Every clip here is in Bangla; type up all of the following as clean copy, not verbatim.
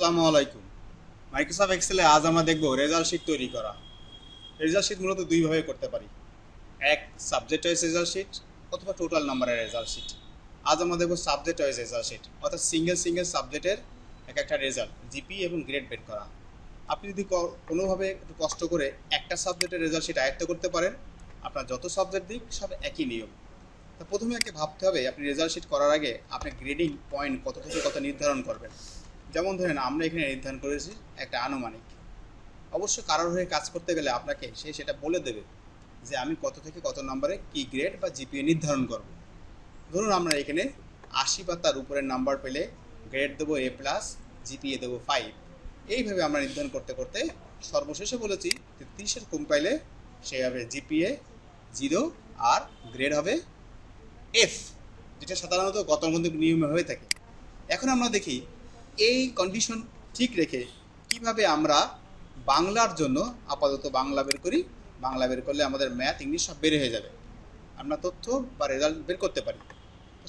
আসসালামু আলাইকুম। মাইক্রোসফট এক্সেলে আজ আমরা দেখব রেজাল্ট শিট তৈরি করা। রেজাল্ট শিট মূলত দুইভাবে করতে পারি, এক সাবজেক্ট ওয়াইজ রেজাল্ট শিট অথবা টোটাল নাম্বারের রেজাল্ট শিট। আজ আমরা দেখব সাবজেক্ট ওয়াইজ রেজাল্ট শিট, অর্থাৎ সিঙ্গেল সাবজেক্টের এক একটা রেজাল্ট জিপি এবং গ্রেড বের করা। আপনি যদি কোনোভাবে একটু কষ্ট করে একটা সাবজেক্টের রেজাল্ট শিট আয়ত্ত করতে পারেন, আপনার যত সাবজেক্ট দিক সব একই নিয়ম। তো প্রথমে আগে ভাবতে হবে আপনি রেজাল্ট শিট করার আগে আপনি গ্রেডিং পয়েন্ট কত থেকে কত নির্ধারণ করবেন। যেমন ধরেন আমরা এখানে নির্ধারণ করেছি একটা আনুমানিক। অবশ্য কারোর হয়ে কাজ করতে গেলে আপনাকে সেটা বলে দেবে যে আমি কত থেকে কত নম্বরে কি গ্রেড বা জিপিএ নির্ধারণ করব। ধরুন আমরা এখানে 80 বা তার উপরের নাম্বার পেলে গ্রেড দেবো A+, জিপিএ দেবো 5। এইভাবে আমরা নির্ধারণ করতে করতে সর্বশেষে বলেছি 30-এর কম পাইলে সে হবে জিপিএ 0 আর গ্রেড হবে F, যেটা সাধারণত গতানুগতিক নিয়মে হয়ে থাকে। এখন আমরা দেখি এই কন্ডিশন ঠিক রেখে কিভাবে আমরা বাংলার জন্য আপাতত বাংলা বের করি। বাংলা বের করলে আমাদের ম্যাথ ইংলিশ সব বের হয়ে যাবে, আমরা তথ্য বা রেজাল্ট বের করতে পারি।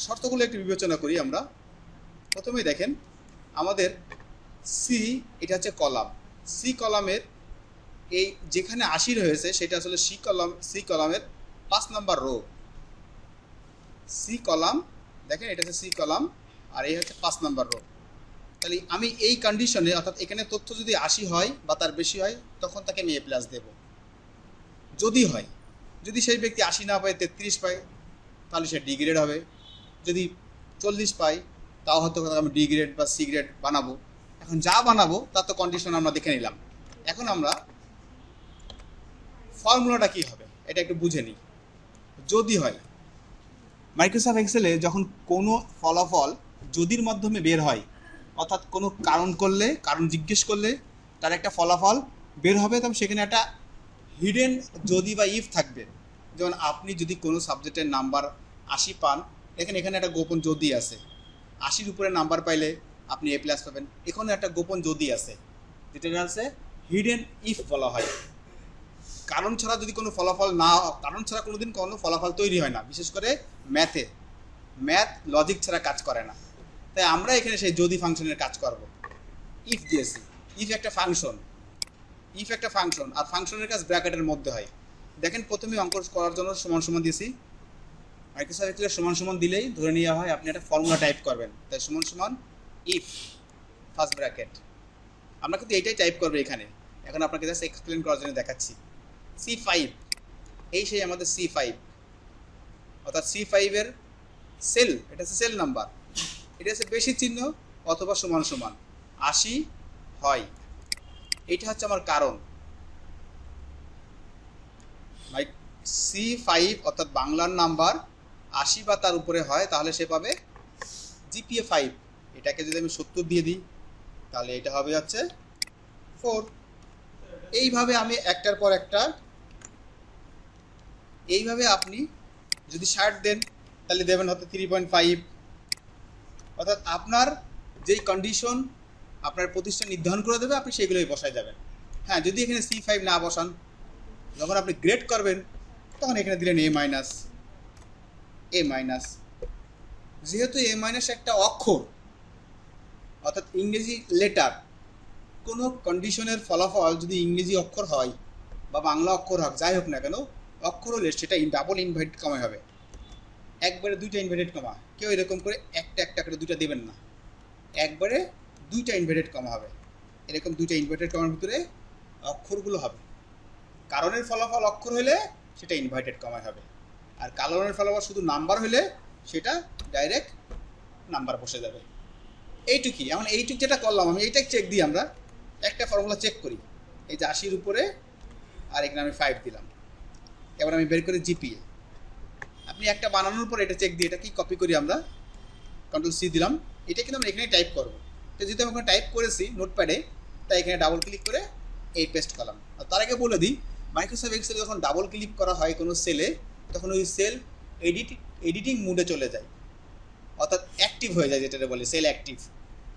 শর্তগুলো একটু বিবেচনা করি আমরা। প্রথমেই দেখেন আমাদের সি, এটা হচ্ছে কলাম। সি কলামের এই যেখানে 80 রয়েছে সেটা আসলে সি কলামের 5 নম্বর রো। সি কলাম দেখেন, এটা হচ্ছে সি কলাম আর এই হচ্ছে 5 নম্বর রো। তাহলে আমি এই কন্ডিশনে, অর্থাৎ এখানে তথ্য যদি 80 হয় বা তার বেশি হয় তখন তাকে আমি A+ দেব। যদি সেই ব্যক্তি 80 না পায়, 33 পায়, তাহলে সে ডি গ্রেড হবে। যদি 40 পায় তাও হয়তো আমি ডি গ্রেড বা সি গ্রেড বানাবো। এখন যা বানাবো তার তো কন্ডিশন আমরা দেখে নিলাম। এখন আমরা ফর্মুলাটা কি হবে এটা একটু বুঝে নিই। যদি হয়, মাইক্রোসফট এক্সেলে যখন কোনো ফলাফল যদির মাধ্যমে বের হয়, অর্থাৎ কোনো কারণ জিজ্ঞেস করলে তার একটা ফলাফল বের হবে, তবে সেখানে একটা হিডেন যদি বা ইফ থাকবে। যেমন আপনি যদি কোনো সাবজেক্টের নাম্বার 80 পান, দেখেন এখানে একটা গোপন যদি আছে। 80-র উপরে নাম্বার পাইলে আপনি A+ পাবেন। এখানে একটা গোপন যদি আছে, যেটা আছে হিডেন ইফ বলা হয়। কারণ ছাড়া যদি কোনো ফলাফল না, কারণ ছাড়া কোনোদিন কোনো ফলাফল তৈরি হয় না, বিশেষ করে ম্যাথ লজিক ছাড়া কাজ করে না। তাই আমরা এখানে সেই যদি ফাংশনের কাজ করব। ইফ দিয়েছি, ইফ একটা ফাংশন আর ফাংশনের কাজ ব্র্যাকেটের মধ্যে হয়। দেখেন প্রথমে অঙ্ক করার জন্য সমান সমান দিয়েছি। মাইক্রোসফট এক্সেলে সমান সমান দিলেই ধরে নেওয়া হয় আপনি একটা ফর্মুলা টাইপ করবেন। তাই সমান সমান ইফ ফার্স্ট ব্র্যাকেট, আমরা কিন্তু এইটাই টাইপ করবো এখানে। এখন আপনাকে জাস্ট এক্সপ্লেন করার জন্য দেখাচ্ছি। C5, এই সেই আমাদের C5, অর্থাৎ C5 এর সেল, এটা হচ্ছে সেল নাম্বার, এটা হচ্ছে বেশি চিহ্ন অথবা সমান সমান 80 হয়। এটা হচ্ছে আমার কারণ। C5 অর্থাৎ বাংলার নাম্বার 80 বা তার উপরে হয় তাহলে সে পাবে জিপিএ 5। এটাকে যদি আমি 70 দিয়ে দিই তাহলে এটা হবে হচ্ছে 4। এইভাবে আমি একটার পর একটা, এইভাবে আপনি যদি 60 দেন তাহলে দেবেন হয়তো 3.5। অর্থাৎ আপনার যেই কন্ডিশন আপনার প্রতিষ্ঠান নির্ধারণ করে দেবে আপনি সেগুলোই বসায় যাবেন। হ্যাঁ, যদি এখানে C5 না বসান, যখন আপনি গ্রেড করবেন তখন এখানে দিলেন A-, যেহেতু A- একটা অক্ষর, অর্থাৎ ইংরেজি লেটার। কোনো কন্ডিশনের ফলাফল যদি ইংরেজি অক্ষর হয় বা বাংলা অক্ষর হোক, যাই হোক না কেন, অক্ষর হলে সেটা ডাবল ইনভার্টেড কমা হবে। একবারে 2টা ইনভার্টেড কমা, কেউ এরকম করে একটা করে 2টা দেবেন না, একবারে 2টা ইনভার্টেড কমা হবে। এরকম 2টা ইনভার্টেড কমার ভিতরে অক্ষরগুলো হবে। কারণের ফলাফল অক্ষর হলে সেটা ইনভার্টেড কমা হবে, আর কারণের ফলাফল শুধু নাম্বার হলে সেটা ডাইরেক্ট নাম্বার বসে যাবে। এইটুকুই। এখন এইটুক যেটা করলাম আমি, এইটাই চেক দিই। আমরা একটা ফর্মুলা চেক করি, এই যে 80-র উপরে আর এখানে আমি 5 দিলাম। এবার আমি বের করি জিপিএ। আপনি একটা বানানোর পর এটা চেক দিই। এটা কি কপি করি আমরা, Ctrl+C দিলাম। এটা কিন্তু আমরা এখানে টাইপ করবো। তো যেহেতু আমি টাইপ করেছি নোটপ্যাডে, তাই এখানে ডাবল ক্লিক করে এই পেস্ট করলাম। আর তার আগে বলে দিই, মাইক্রোসফট এক্সেলে যখন ডাবল ক্লিক করা হয় কোনো সেলে, তখন ওই সেল এডিটিং মোডে চলে যায়, অর্থাৎ অ্যাক্টিভ হয়ে যায়, যেটা বলে সেল অ্যাক্টিভ।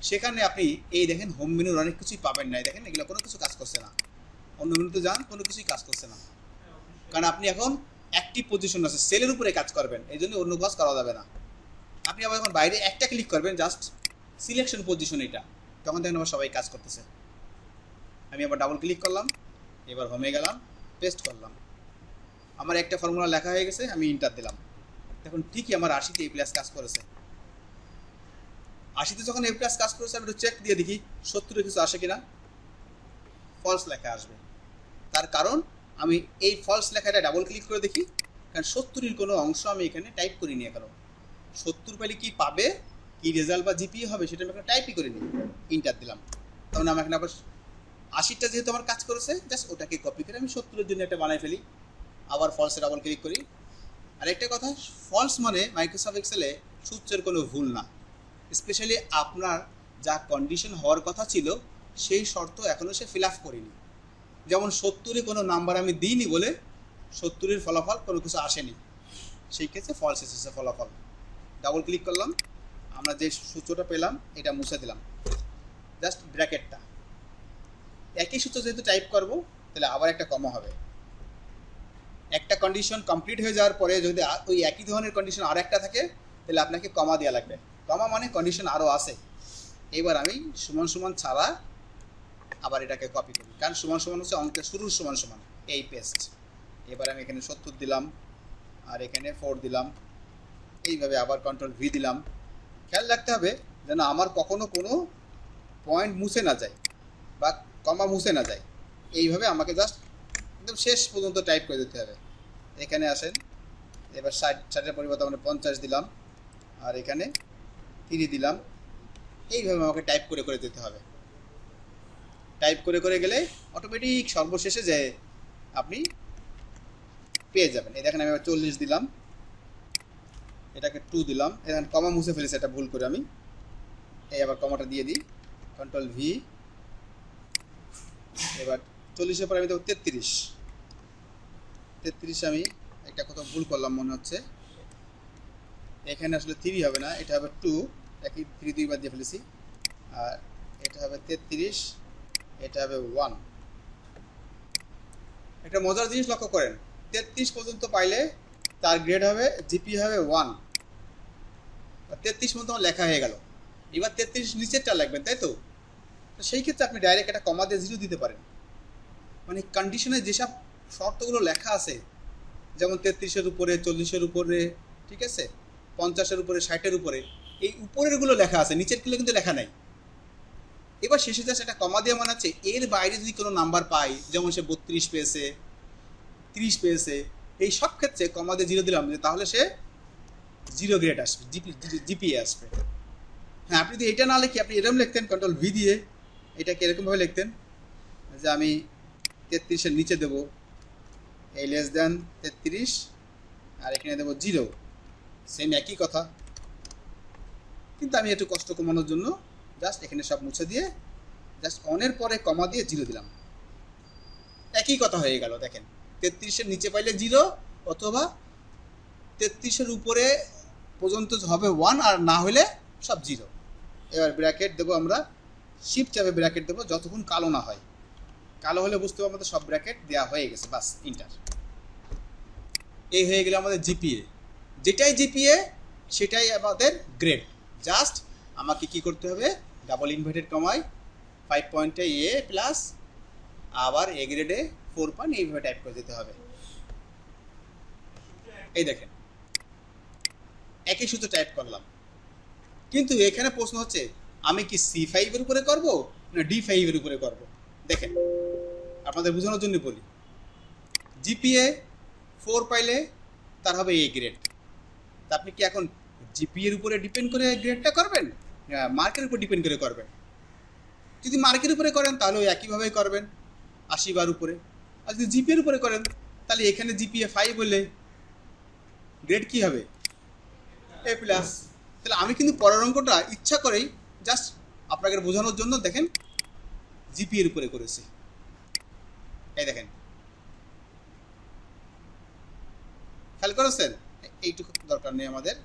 সেখানে আপনি এই দেখেন হোম মেনুর অনেক কিছুই পাবেন না। দেখেন এগুলো কোনো কিছু কাজ করছে না। অন্য মেনুতে যান, কোনো কিছুই কাজ করছে না, কারণ আপনি এখন অ্যাক্টিভ পজিশন আছে, সেলের উপরে কাজ করবেন, এই জন্য অন্য কাজ করা যাবে না। আপনি আবার এখন বাইরে একটা ক্লিক করবেন, জাস্ট সিলেকশন পজিশন, এটা তখন দেখেন আবার সবাই কাজ করতেছে। আমি আবার ডাবল ক্লিক করলাম, এবার হোমে গেলাম, পেস্ট করলাম, আমার একটা ফর্মুলা লেখা হয়ে গেছে, আমি ইন্টার দিলাম। দেখুন ঠিকই আমার 80তে A+ কাজ করেছে। 80তে যখন A+ কাজ করেছে আমি একটু চেক দিয়ে দেখি 70-এ কিছু আসে কিনা। ফলস লেখা আসবে, তার কারণ আমি এই ফলস লেখাটা ডাবল ক্লিক করে দেখি, কারণ 70-এর কোনো অংশ আমি এখানে টাইপ করিনি এখনো। 70 পেলে কি পাবে, কি রেজাল্ট বা জিপিএ হবে সেটা আমি এখানে টাইপই করিনি, ইন্টার দিলাম। তখন আমার এখানে আবার 80টা যেহেতু আমার কাজ করেছে, জাস্ট ওটাকে কপি করে আমি 70-এর জন্য একটা বানাই ফেলি, আবার ফলসে ডাবল ক্লিক করি। আর একটা কথা, ফলস মানে মাইক্রোসফট এক্সেলে সূত্রের কোনো ভুল না, স্পেশালি আপনার যা কন্ডিশন হওয়ার কথা ছিল সেই শর্ত এখনও সে ফিল আপ করিনি। যেমন 70-এ কোনো নাম্বার আমি দিইনি বলে 70-এর ফলাফল কোনো কিছু আসেনি, সেই ক্ষেত্রে ফলস এসেছে ফলাফল। ডাবল ক্লিক করলাম, আমরা যে সূত্রটা পেলাম এটা মুছে দিলাম, জাস্ট ব্র্যাকেটটা। একই সূত্র যেহেতু টাইপ করব তাহলে আবার একটা কমা হবে। একটা কন্ডিশন কমপ্লিট হয়ে যাওয়ার পরে যদি ওই একই ধরনের কন্ডিশন আর একটা থাকে তাহলে আপনাকে কমা দেওয়া লাগবে। কমা মানে কন্ডিশন আরও আছে। এবার আমি সমান সমান ছাড়া আবার এটাকে কপি করি, কারণ সমান সমান হচ্ছে অঙ্কের শুরুর সমান সমান, এই পেস্ট। এবার আমি এখানে 70 দিলাম আর এখানে 4 দিলাম, এইভাবে আবার কন্ট্রোল V দিলাম। খেয়াল রাখতে হবে যেন আমার কখনো কোনো পয়েন্ট মুছে না যায় বা কমা মুছে না যায়, এইভাবে আমাকে জাস্ট একদম শেষ পর্যন্ত টাইপ করে দিতে হবে। এখানে আসেন, এবার 60-60-এর পরিবর্তে আমরা 50 দিলাম আর এখানে 3 দিলাম, এইভাবে আমাকে টাইপ করে করে দিতে হবে। টাইপ করে করে গেলে অটোমেটিক সর্বশেষে যে আপনি পেয়ে যাবেন। এই দেখেন আমি আবার 40 দিলাম, এটাকে 2 দিলাম, এখানে কমা মুছে ফেলেছি এটা ভুল করে আমি, এই আবার কমাটা দিয়ে দিই, কন্ট্রোল V। এবার 40-এর পরে আমি দেবো 33। আমি একটা কোথাও ভুল করলাম মনে হচ্ছে, এখানে আসলে 3 হবে না, এটা হবে 2, একই 3 দুইবার দিয়ে ফেলেছি। আর এটা হবে 33, এটা হবে 1। একটা মজার জিনিস লক্ষ্য করেন, 33 পর্যন্ত পাইলে তার গ্রেড হবে, জিপিএ হবে 1। 33 পর্যন্ত আমার লেখা হয়ে গেল। এবার 33 নিচেরটা লাগবেন, তাই তো? সেই ক্ষেত্রে আপনি ডাইরেক্ট একটা কমা দিয়ে 0 দিতে পারেন। মানে কন্ডিশনে যেসব শর্তগুলো লেখা আছে, যেমন 33-এর উপরে, 40-এর উপরে, ঠিক আছে, 50-এর উপরে, 60-এর উপরে, এই উপরেরগুলো লেখা আছে, নিচেরগুলো কিন্তু লেখা নাই। এবার শেষে জাস্ট একটা কমা দিয়ে মনে হচ্ছে এর বাইরে যদি কোনো নাম্বার পাই, যেমন সে 32 পেয়েছে, 30 পেয়েছে, এই সব ক্ষেত্রে কমা দিয়ে 0 দিলাম, তাহলে সে 0 গ্রেড আসবে, জিপিএ আসবে। হ্যাঁ, আপনি যদি এটা না লিখে আপনি এরকম লিখতেন, কন্ট্রোল V দিয়ে এটাকে এরকমভাবে লিখতেন যে আমি 33-এর নিচে দেবো এই <33 আর এখানে দেবো 0, সেম একই কথা। কিন্তু আমি একটু কষ্ট কমানোর জন্য জাস্ট এখানে সব মুছে দিয়ে জাস্ট অনের পরে কমা দিয়ে 0 দিলাম, একই কথা হয়ে গেল। দেখেন 33-এর নিচে পাইলে 0, অথবা 33-এর উপরে পর্যন্ত হবে 1, আর না হলে সব 0। এবার ব্র্যাকেট দেবো, আমরা শিফট চাপে ব্র্যাকেট দেবো যতক্ষণ কালো না হয়। কালো হলে বুঝতে পারবো আমাদের সব ব্র্যাকেট দেওয়া হয়ে গেছে, বাস ইন্টার। এই হয়ে গেলে আমাদের জিপিএ। যেটাই জিপিএ সেটাই আমাদের গ্রেড। জাস্ট আমাকে কি করতে হবে, ডাবল ইনভার্টেড কমায় 5 পয়েন্টে A+, আবার এ গ্রেডে 4 পয়েন্ট, এইভাবে টাইপ করে দিতে হবে। এই দেখেন একই সূত্র টাইপ করলাম, কিন্তু এখানে প্রশ্ন হচ্ছে আমি কি C5-এর উপরে করব না D5-এর উপরে করব। দেখেন আপনাদের বোঝানোর জন্য বলি, জিপিএ 4 পাইলে তার হবে A গ্রেড। তা আপনি কি এখন জিপিএর উপরে ডিপেন্ড করে গ্রেডটা করবেন, মার্কের উপর ডিপেন্ড করে করবেন? যদি মার্কের উপরে করেন তাহলে ওই একইভাবেই করবেন 80 উপরে। আর যদি জিপিএর উপরে করেন তাহলে এখানে জিপিএ 5 হলে গ্রেড কি হবে, A+। তাহলে আমি কিন্তু পরের অঙ্কটা ইচ্ছা করেই জাস্ট আপনাকে বোঝানোর জন্য দেখেন জিপিএর উপরে করেছি। এই দেখেন, খেয়াল করেছেন? এইটুকু দরকার নেই আমাদের।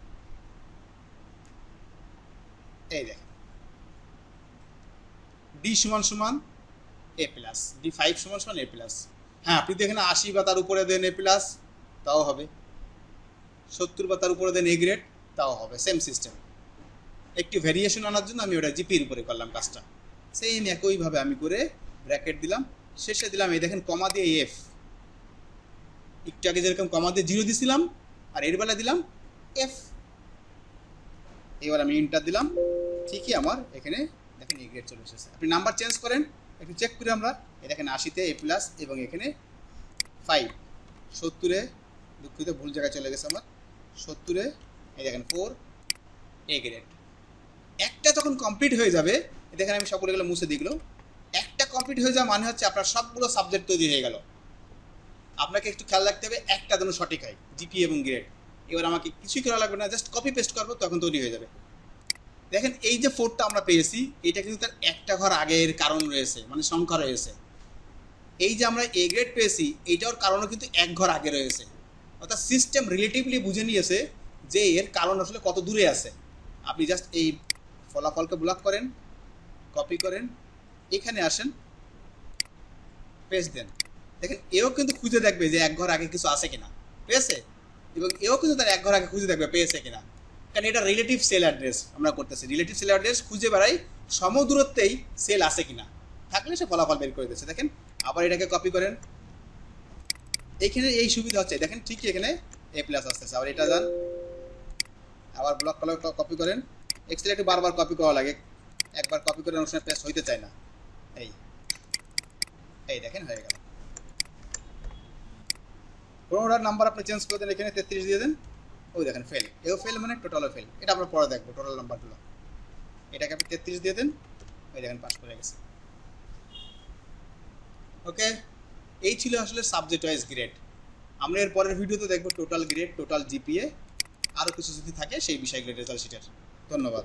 এই দেখেন D = A+, D5 = A+। হ্যাঁ, আপনি দেখেন 80 বা তার উপরে দেন A+, তাও হবে। 70 বা তার উপরে দেন A গ্রেড, তাও হবে। সেম সিস্টেম, একটু ভ্যারিয়েশন আনার জন্য আমি ওটা জিপির উপরে করলাম কাজটা। সেম একইভাবে আমি করে ব্র্যাকেট দিলাম, শেষে দিলাম এই দেখেন কমা দিয়ে এফ, একটু আগে যেরকম কমা দিয়ে 0 দিছিলাম আর এর বেলা দিলাম এফ। এবার আমি ইন্টার দিলাম, ঠিকই আমার এখানে দেখেন এ গ্রেড চলে এসেছে। আপনি নাম্বার চেঞ্জ করেন, একটু চেক করি আমরা। এই দেখেন 80-তে এ প্লাস এবং এখানে 5, 70-এ দুঃখিত ভুল জায়গায় চলে গেছে আমার, 70-এ এই দেখেন 4 এ গ্রেড। একটা যখন কমপ্লিট হয়ে যাবে, দেখেন আমি সবগুলো মুছে দিই, একটা কমপ্লিট হয়ে যাওয়া মানে হচ্ছে আপনার সবগুলো সাবজেক্ট তৈরি হয়ে গেল। আপনাকে একটু খেয়াল রাখতে হবে একটা যেন সঠিক হয়, জিপি এবং গ্রেড। এবার আমাকে কিছুই করা লাগবে না, জাস্ট কপি পেস্ট করবো, তখন তৈরি হয়ে যাবে। দেখেন এই যে 4টা আমরা পেয়েছি, এটা কিন্তু তার একটা ঘর আগের কারণ রয়েছে, মানে সংখ্যা রয়েছে। এই যে আমরা এ গ্রেড পেয়েছি, এইটার কারণও কিন্তু এক ঘর আগে রয়েছে। অর্থাৎ সিস্টেম রিলেটিভলি বুঝে নিয়েছে যে এর কারণ আসলে কত দূরে আছে। আপনি জাস্ট এই ফলাফলকে ব্লক করেন, কপি করেন, এখানে আসেন, পেস্ট দেন। দেখেন এও কিন্তু খুঁজে দেখবে যে এক ঘর আগে কিছু আছে কিনা, পেয়েছে, এবং এও কিন্তু তার এক ঘর আগে খুঁজে দেখবে পেয়েছে কিনা। কারণ এটা রিলেটিভ সেল অ্যাড্রেস আমরা করতেছি, রিলেটিভ সেল অ্যাড্রেস খুঁজে বেড়াই সমদূরত্বেই সেল আছে কিনা, থাকলে সে ফলাফল বের করে দিচ্ছে। দেখেন আবার এটাকে কপি করেন, এইখানে এই সুবিধা হচ্ছে, দেখেন ঠিকই এখানে এ প্লাস আসতেছে। আবার এটা যান, আবার ব্লক কলার কপি করেন। এক্সেল একটু বারবার কপি করা লাগে, একবার কপি করে অনেক সময় পেস্ট হইতে চায় না। এই এই দেখেন হয়ে গেল। কোনোটার নাম্বার আপনি চেঞ্জ করে দেন, এখানে 33 দিয়ে দেন, ওই দেখেন ফেল, এও ফেল মানে টোটালও ফেল। এটা আমরা পরে দেখবো টোটাল নাম্বারগুলো। এটাকে আপনি 33 দিয়ে দেন, ওই দেখেন পাস করে গেছে। ওকে, এই ছিল আসলে সাবজেক্ট ওয়াইজ গ্রেড। আমরা এর পরের ভিডিওতে দেখবো টোটাল গ্রেড, টোটাল জিপিএ, আরও কিছু যদি থাকে সেই বিষয়গুলো রেজাল্ট শিটের। ধন্যবাদ।